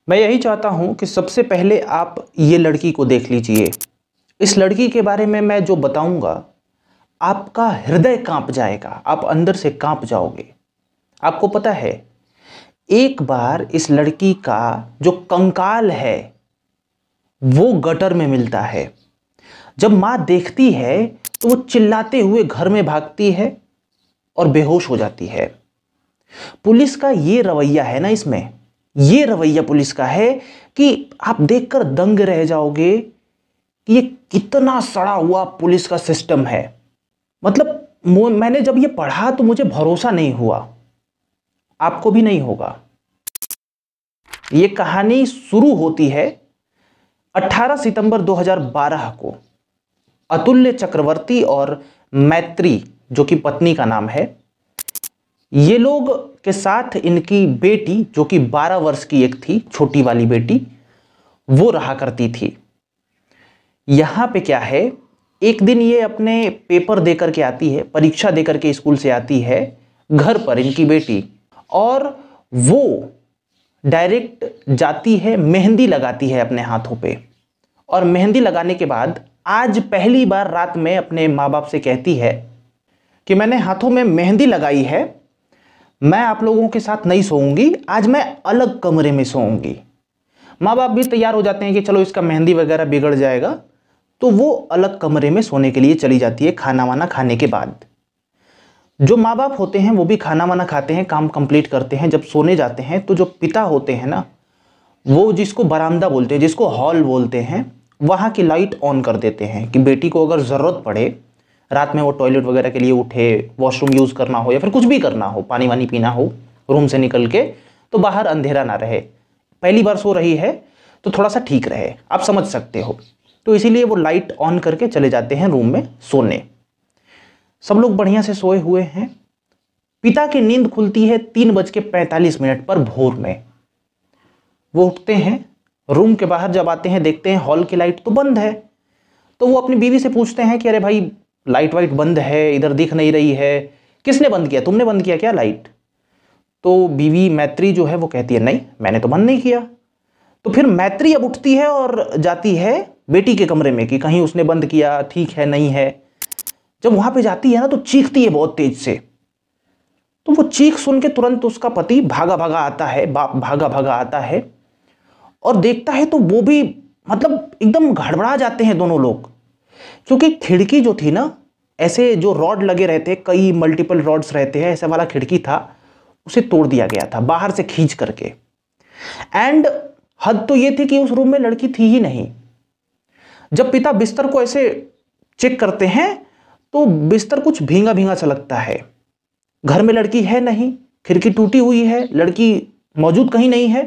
मैं यही चाहता हूं कि सबसे पहले आप ये लड़की को देख लीजिए। इस लड़की के बारे में मैं जो बताऊंगा, आपका हृदय कांप जाएगा, आप अंदर से कांप जाओगे। आपको पता है, एक बार इस लड़की का जो कंकाल है वो गटर में मिलता है। जब मां देखती है तो वो चिल्लाते हुए घर में भागती है और बेहोश हो जाती है। पुलिस का ये रवैया है ना, इसमें ये रवैया पुलिस का है कि आप देखकर दंग रह जाओगे कि ये कितना सड़ा हुआ पुलिस का सिस्टम है। मतलब मैंने जब ये पढ़ा तो मुझे भरोसा नहीं हुआ, आपको भी नहीं होगा। ये कहानी शुरू होती है 18 सितंबर 2012 को। अतुल्य चक्रवर्ती और मैत्री, जो कि पत्नी का नाम है, ये लोग के साथ इनकी बेटी, जो कि 12 वर्ष की एक थी, छोटी वाली बेटी, वो रहा करती थी। यहां पे क्या है, एक दिन ये अपने पेपर देकर के आती है, परीक्षा देकर के स्कूल से आती है घर पर इनकी बेटी, और वो डायरेक्ट जाती है, मेहंदी लगाती है अपने हाथों पे। और मेहंदी लगाने के बाद आज पहली बार रात में अपने माँ बाप से कहती है कि मैंने हाथों में मेहंदी लगाई है, मैं आप लोगों के साथ नहीं सोऊंगी, आज मैं अलग कमरे में सोऊंगी। माँ बाप भी तैयार हो जाते हैं कि चलो इसका मेहंदी वगैरह बिगड़ जाएगा, तो वो अलग कमरे में सोने के लिए चली जाती है खाना वाना खाने के बाद। जो माँ बाप होते हैं वो भी खाना वाना खाते हैं, काम कंप्लीट करते हैं, जब सोने जाते हैं तो जो पिता होते हैं ना, वो जिसको बरामदा बोलते हैं, जिसको हॉल बोलते हैं, वहाँ की लाइट ऑन कर देते हैं कि बेटी को अगर ज़रूरत पड़े, रात में वो टॉयलेट वगैरह के लिए उठे, वॉशरूम यूज़ करना हो या फिर कुछ भी करना हो, पानी वानी पीना हो रूम से निकल के, तो बाहर अंधेरा ना रहे। पहली बार सो रही है तो थोड़ा सा ठीक रहे, आप समझ सकते हो। तो इसीलिए वो लाइट ऑन करके चले जाते हैं रूम में सोने। सब लोग बढ़िया से सोए हुए हैं। पिता की नींद खुलती है 3:45 पर भोर में। वो उठते हैं, रूम के बाहर जब आते हैं देखते हैं हॉल की लाइट तो बंद है। तो वो अपनी बीवी से पूछते हैं कि अरे भाई, लाइट वाइट बंद है, इधर दिख नहीं रही है, किसने बंद किया, तुमने बंद किया क्या लाइट? तो बीवी मैत्री जो है वो कहती है नहीं, मैंने तो बंद नहीं किया। तो फिर मैत्री अब उठती है और जाती है बेटी के कमरे में कि कहीं उसने बंद किया, ठीक है नहीं है। जब वहां पे जाती है ना तो चीखती है बहुत तेज से। तो वो चीख सुन के तुरंत उसका पति भागा भागा आता है, बाप भागा भागा आता है और देखता है तो वो भी मतलब एकदम गड़बड़ा जाते हैं दोनों लोग। क्योंकि खिड़की जो थी ना, ऐसे जो रॉड लगे रहते, कई मल्टीपल रॉड्स रहते हैं, ऐसा वाला खिड़की था, उसे तोड़ दिया गया था बाहर से खींच करके। एंड हद तो ये थी कि उस रूम में लड़की थी ही नहीं। जब पिता बिस्तर को ऐसे चेक करते हैं तो बिस्तर कुछ भींगा भींगा सा लगता है। घर में लड़की है नहीं, खिड़की टूटी हुई है, लड़की मौजूद कहीं नहीं है।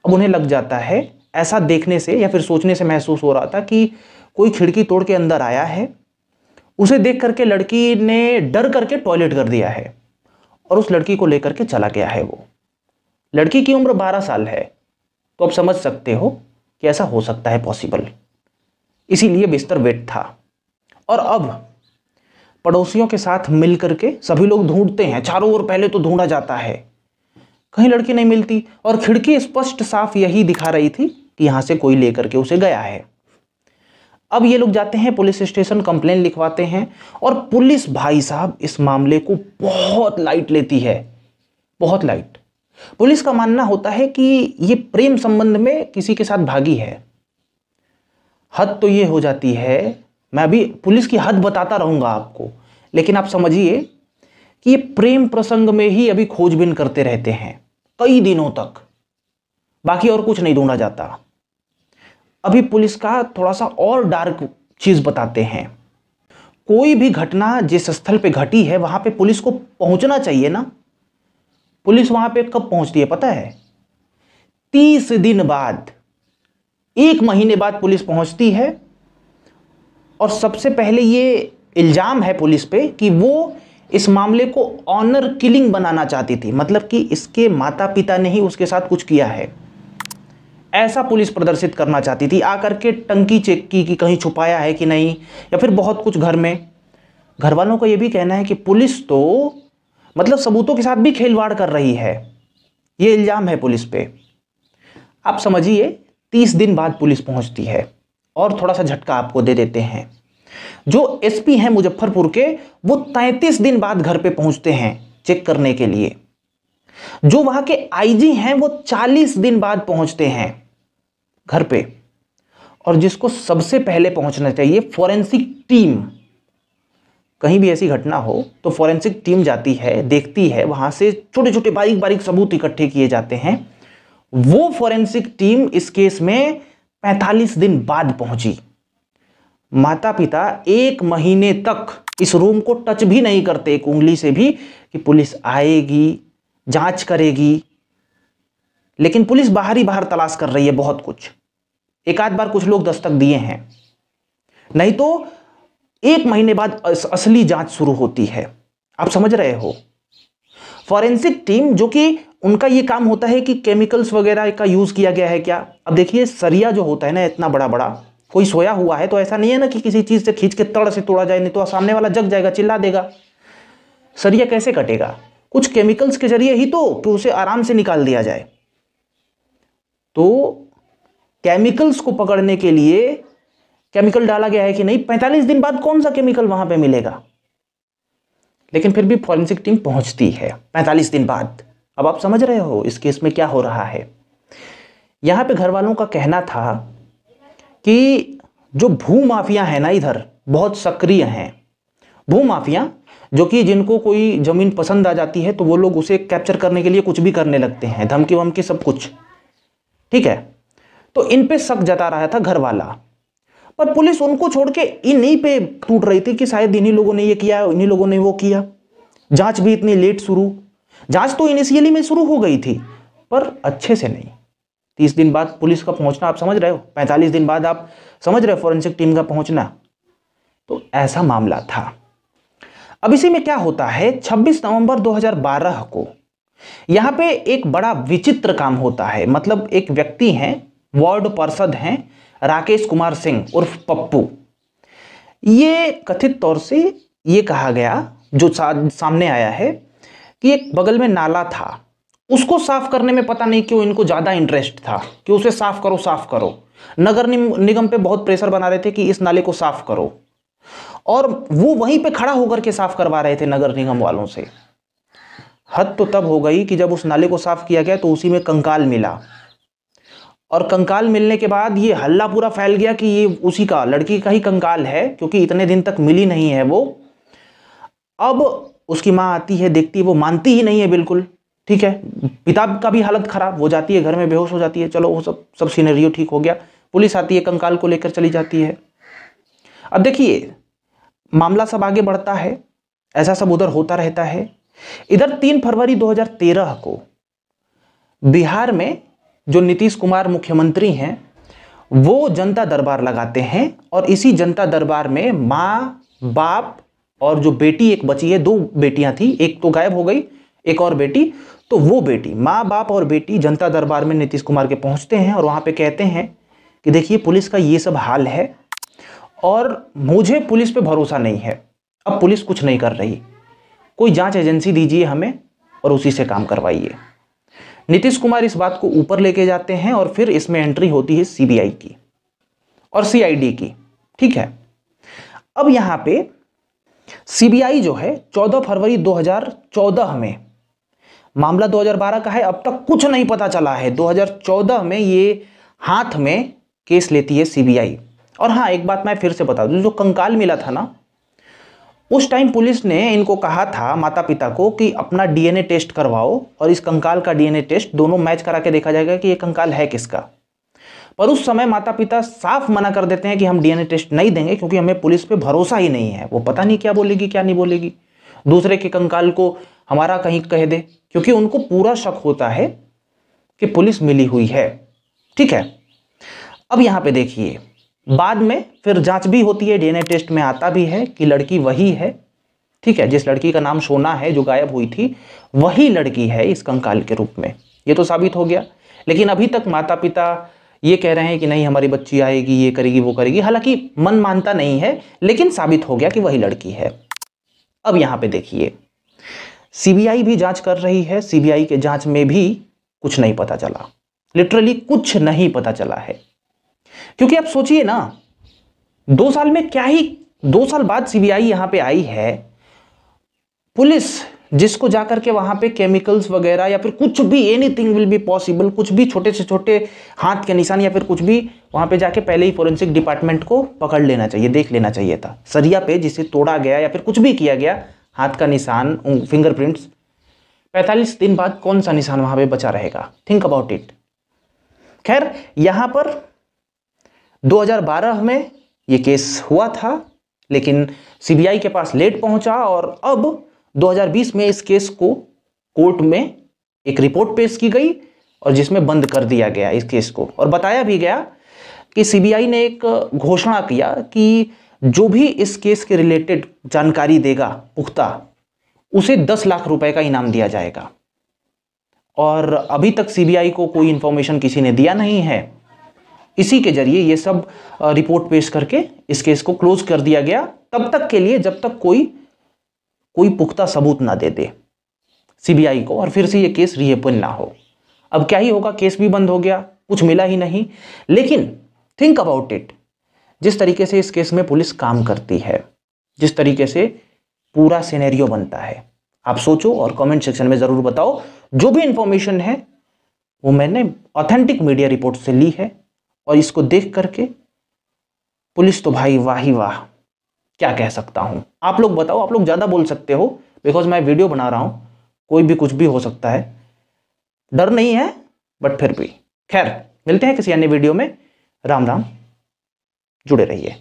अब उन्हें लग जाता है, ऐसा देखने से या फिर सोचने से महसूस हो रहा था कि कोई खिड़की तोड़ के अंदर आया है। उसे देख करके लड़की ने डर करके टॉयलेट कर दिया है और उस लड़की को लेकर के चला गया है। वो लड़की की उम्र 12 साल है। तो आप समझ सकते हो कि ऐसा हो सकता है पॉसिबल, इसीलिए बिस्तर वेट था। और अब पड़ोसियों के साथ मिलकर के सभी लोग ढूंढते हैं, चारों ओर पहले तो ढूंढा जाता है, कहीं लड़की नहीं मिलती। और खिड़की स्पष्ट साफ यही दिखा रही थी कि यहां से कोई लेकर के उसे गया है। अब ये लोग जाते हैं पुलिस स्टेशन, कंप्लेन लिखवाते हैं। और पुलिस भाई साहब इस मामले को बहुत लाइट लेती है, बहुत लाइट। पुलिस का मानना होता है कि ये प्रेम संबंध में किसी के साथ भागी है। हद तो ये हो जाती है, मैं अभी पुलिस की हद बताता रहूंगा आपको, लेकिन आप समझिए कि ये प्रेम प्रसंग में ही अभी खोजबीन करते रहते हैं कई दिनों तक, बाकी और कुछ नहीं ढूंढा जाता। अभी पुलिस का थोड़ा सा और डार्क चीज बताते हैं। कोई भी घटना जिस स्थल पे घटी है वहां पे पुलिस को पहुंचना चाहिए ना। पुलिस वहां पे कब पहुंचती है पता है? 30 दिन बाद, 1 महीने बाद पुलिस पहुंचती है। और सबसे पहले ये इल्जाम है पुलिस पे कि वो इस मामले को ऑनर किलिंग बनाना चाहती थी, मतलब कि इसके माता पिता ने ही उसके साथ कुछ किया है, ऐसा पुलिस प्रदर्शित करना चाहती थी। आकर के टंकी चेक की कि कहीं छुपाया है कि नहीं, या फिर बहुत कुछ घर में। घर वालों का यह भी कहना है कि पुलिस तो मतलब सबूतों के साथ भी खेलवाड़ कर रही है, यह इल्जाम है पुलिस पे। आप समझिए 30 दिन बाद पुलिस पहुंचती है। और थोड़ा सा झटका आपको दे देते हैं, जो एसपी हैं मुजफ्फरपुर के, वो 33 दिन बाद घर पे पहुंचते हैं चेक करने के लिए। जो वहां के आईजी हैं वो 40 दिन बाद पहुंचते हैं घर पे। और जिसको सबसे पहले पहुंचना चाहिए, फॉरेंसिक टीम। कहीं भी ऐसी घटना हो तो फॉरेंसिक टीम जाती है, देखती है, वहां से छोटे छोटे बारीक बारीक सबूत इकट्ठे किए जाते हैं। वो फॉरेंसिक टीम इस केस में 45 दिन बाद पहुंची। माता पिता 1 महीने तक इस रूम को टच भी नहीं करते, एक उंगली से भी, कि पुलिस आएगी, जांच करेगी। लेकिन पुलिस बाहर ही बाहर तलाश कर रही है बहुत कुछ। एक आध बार कुछ लोग दस्तक दिए हैं, नहीं तो 1 महीने बाद असली जांच शुरू होती है। आप समझ रहे हो। फॉरेंसिक टीम, जो कि उनका ये काम होता है कि केमिकल्स वगैरह का यूज किया गया है क्या। अब देखिए सरिया जो होता है ना, इतना बड़ा बड़ा, कोई सोया हुआ है तो ऐसा नहीं है ना कि किसी चीज से खींच के तड़ से तोड़ा जाए, नहीं तो सामने वाला जग जाएगा, चिल्ला देगा। सरिया कैसे कटेगा? कुछ केमिकल्स के जरिए ही तो कि उसे आराम से निकाल दिया जाए। तो केमिकल्स को पकड़ने के लिए केमिकल डाला गया है कि नहीं, 45 दिन बाद कौन सा केमिकल वहां पे मिलेगा। लेकिन फिर भी फॉरेंसिक टीम पहुंचती है 45 दिन बाद। अब आप समझ रहे हो इस केस में क्या हो रहा है। यहां पे घर वालों का कहना था कि जो भू माफिया है ना इधर, बहुत सक्रिय हैं। भू माफिया, जो कि जिनको कोई जमीन पसंद आ जाती है तो वो लोग उसे कैप्चर करने के लिए कुछ भी करने लगते हैं, धमकी वमकी सब कुछ, ठीक है। तो इन पे शक जता रहा था घर वाला, पर पुलिस उनको छोड़ के इन्हीं पे टूट रही थी कि शायद इन्हीं लोगों ने ये किया, इन्हीं लोगों ने वो किया। जांच भी इतनी लेट शुरू। जांच तो इनिशियली में शुरू हो गई थी, पर अच्छे से नहीं। 30 दिन बाद पुलिस का पहुंचना, आप समझ रहे हो, 45 दिन बाद आप समझ रहे हो फॉरेंसिक टीम का पहुंचना। तो ऐसा मामला था। अब इसी में क्या होता है, 26 नवंबर 2012 को यहां पे एक बड़ा विचित्र काम होता है। मतलब एक व्यक्ति हैं, वार्ड पार्षद हैं, राकेश कुमार सिंह उर्फ पप्पू। ये कथित तौर से ये कहा गया, जो सामने आया है, कि एक बगल में नाला था, उसको साफ करने में पता नहीं क्यों इनको ज्यादा इंटरेस्ट था कि उसे साफ करो साफ करो। नगर निगम पे बहुत प्रेशर बना रहे थे कि इस नाले को साफ करो, और वो वहीं पे खड़ा होकर के साफ करवा रहे थे नगर निगम वालों से। हद तो तब हो गई कि जब उस नाले को साफ किया गया तो उसी में कंकाल मिला, और कंकाल मिलने के बाद ये हल्ला पूरा फैल गया कि ये उसी का, लड़की का ही कंकाल है, क्योंकि इतने दिन तक मिली नहीं है वो। अब उसकी माँ आती है, देखती है, वो मानती ही नहीं है बिल्कुल, ठीक है। पिता का भी हालत खराब हो जाती है, घर में बेहोश हो जाती है। चलो वो सब सिनेरियो ठीक हो गया। पुलिस आती है, कंकाल को लेकर चली जाती है। अब देखिए मामला सब आगे बढ़ता है, ऐसा सब उधर होता रहता है। इधर 3 फरवरी 2013 को बिहार में जो नीतीश कुमार मुख्यमंत्री हैं, वो जनता दरबार लगाते हैं। और इसी जनता दरबार में माँ, बाप और जो बेटी एक बची है, 2 बेटियां थी, एक तो गायब हो गई, एक और बेटी, तो वो बेटी, माँ बाप और बेटी जनता दरबार में नीतीश कुमार के पहुंचते हैं और वहां पे कहते हैं कि देखिए पुलिस का ये सब हाल है और मुझे पुलिस पे भरोसा नहीं है। अब पुलिस कुछ नहीं कर रही, कोई जांच एजेंसी दीजिए हमें और उसी से काम करवाइए। नीतीश कुमार इस बात को ऊपर लेके जाते हैं और फिर इसमें एंट्री होती है सीबीआई की और सीआईडी की, ठीक है। अब यहां पे सीबीआई जो है 14 फरवरी 2014 में, मामला 2012 का है, अब तक कुछ नहीं पता चला है। 2014 में ये हाथ में केस लेती है सीबीआई। और हाँ, एक बात मैं फिर से बता दूं, जो कंकाल मिला था ना, उस टाइम पुलिस ने इनको कहा था, माता पिता को, कि अपना डीएनए टेस्ट करवाओ और इस कंकाल का डीएनए टेस्ट दोनों मैच करा के देखा जाएगा कि ये कंकाल है किसका। पर उस समय माता पिता साफ मना कर देते हैं कि हम डीएनए टेस्ट नहीं देंगे, क्योंकि हमें पुलिस पे भरोसा ही नहीं है। वो पता नहीं क्या बोलेगी क्या नहीं बोलेगी, दूसरे के कंकाल को हमारा कहीं कह दे, क्योंकि उनको पूरा शक होता है कि पुलिस मिली हुई है, ठीक है। अब यहां पे देखिए, बाद में फिर जांच भी होती है, डीएनए टेस्ट में आता भी है कि लड़की वही है, ठीक है। जिस लड़की का नाम सोना है, जो गायब हुई थी, वही लड़की है इस कंकाल के रूप में, ये तो साबित हो गया। लेकिन अभी तक माता पिता ये कह रहे हैं कि नहीं हमारी बच्ची आएगी, ये करेगी वो करेगी। हालांकि मन मानता नहीं है, लेकिन साबित हो गया कि वही लड़की है। अब यहां पे देखिए, सीबीआई भी जांच कर रही है, सीबीआई के जांच में भी कुछ नहीं पता चला। लिटरली कुछ नहीं पता चला है। क्योंकि आप सोचिए ना, 2 साल में क्या ही, 2 साल बाद सीबीआई यहां पे आई है, पुलिस जिसको जाकर के वहां पे केमिकल्स वगैरह या फिर कुछ भी, एनीथिंग विल बी पॉसिबल, कुछ भी छोटे से छोटे हाथ के निशान या फिर कुछ भी, वहां पे जाके पहले ही फोरेंसिक डिपार्टमेंट को पकड़ लेना चाहिए, देख लेना चाहिए था। सरिया पे जिसे तोड़ा गया या फिर कुछ भी किया गया, हाथ का निशान, फिंगरप्रिंट्स, 45 दिन बाद कौन सा निशान वहां पे बचा रहेगा? Think about it. खैर, यहां पर 2012 में यह केस हुआ था, लेकिन सीबीआई के पास लेट पहुंचा और अब 2020 में इस केस को कोर्ट में एक रिपोर्ट पेश की गई और जिसमें बंद कर दिया गया इस केस को, और बताया भी गया कि सीबीआई ने एक घोषणा किया कि जो भी इस केस के रिलेटेड जानकारी देगा पुख्ता, उसे 10 लाख रुपए का इनाम दिया जाएगा। और अभी तक सीबीआई को कोई इंफॉर्मेशन किसी ने दिया नहीं है। इसी के जरिए ये सब रिपोर्ट पेश करके इस केस को क्लोज कर दिया गया, तब तक के लिए जब तक कोई पुख्ता सबूत ना दे दे सीबीआई को और फिर से ये केस रीओपन ना हो। अब क्या ही होगा, केस भी बंद हो गया, कुछ मिला ही नहीं। लेकिन थिंक अबाउट इट, जिस तरीके से इस केस में पुलिस काम करती है, जिस तरीके से पूरा सिनेरियो बनता है, आप सोचो और कमेंट सेक्शन में जरूर बताओ। जो भी इंफॉर्मेशन है वो मैंने ऑथेंटिक मीडिया रिपोर्ट से ली है, और इसको देख करके पुलिस तो भाई वाह ही वाह, क्या कह सकता हूं। आप लोग बताओ, आप लोग ज्यादा बोल सकते हो, बिकॉज मैं वीडियो बना रहा हूं, कोई भी कुछ भी हो सकता है, डर नहीं है, बट फिर भी। खैर, मिलते हैं किसी अन्य वीडियो में। राम राम, जुड़े रहिए।